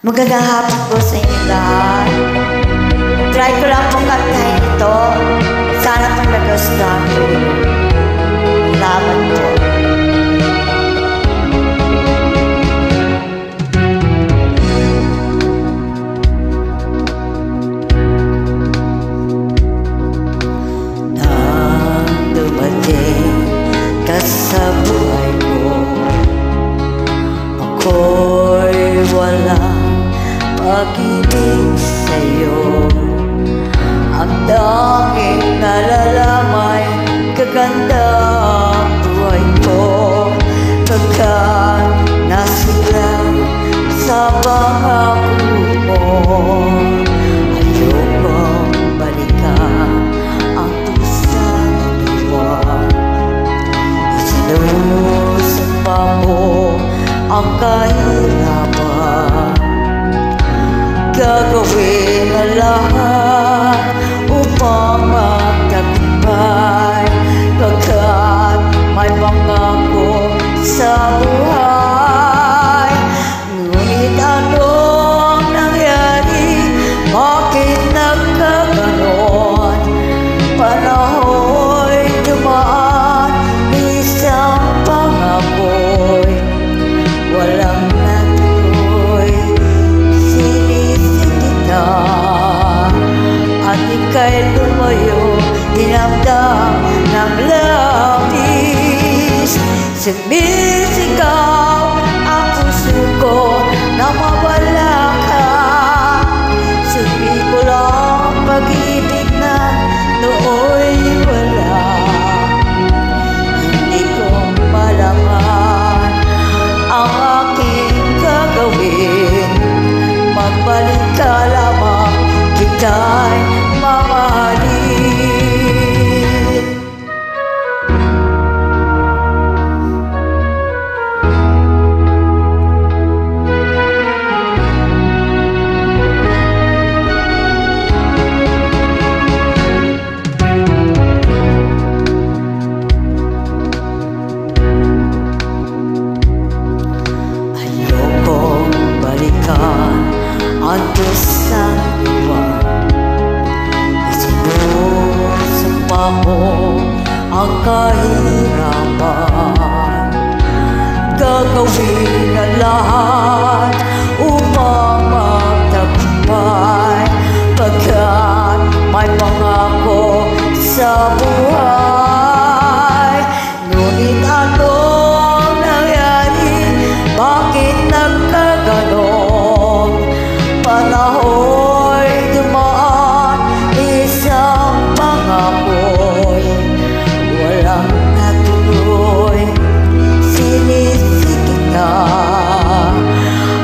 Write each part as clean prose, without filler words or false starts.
Magandang hapon po sa inyo lahat. Try ko lang pong kantahin ito. Sana pong nagustuhan ko. Salamat po. Nang dumating ka sa buhay ko, ako'y walang pag-ibig sa'yo. Ang tanging nalalamay kaganda ang buhay ko, pagkat nasilang sa pangako mo. Ayokong balikan ang pusang iwan. Isinusumpa mo ang kahirapan, gagawin ang lahat upang magtagumpay, pagkat may pangako sa buhay. Ngunit ano ang nangyari? Bakit nagkaganon? Panaho'y dumaan, isang pangako'y walang natuloy. At ika'y lumayo, dinamdam ng labis. Sumisigaw ang puso ko na mawala ka. Sumiko lang pag-ibig na nooy wala. Hindi ko malaman ang aking gagawin. Magbalik ka lamang, kita'y mamahalin. Ayokong balikan ang pusang iwan. Isinusumpa mo ang kahirapan, gagawin ang lahat upang magtagumpay, pagkat may pangako sa buhay. Ngunit ano ang nangyari? Bakit nagkaganon? Panaho'y dumaan, isang pangako'y walang natuloy. Sinisik kita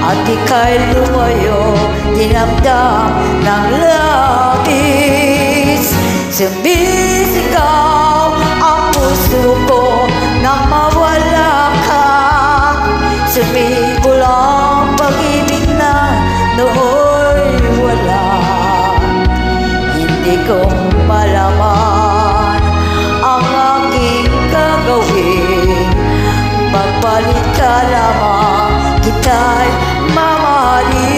at ika'y lumayo, dinamdam ng labis. Sumisigaw ang puso ko nang mawala ka. Sumiko lang pag-ibig na nooy wala. Hindi ko malaman ang aking gagawin. Magbalik ka lamang, kita'y mamahalin.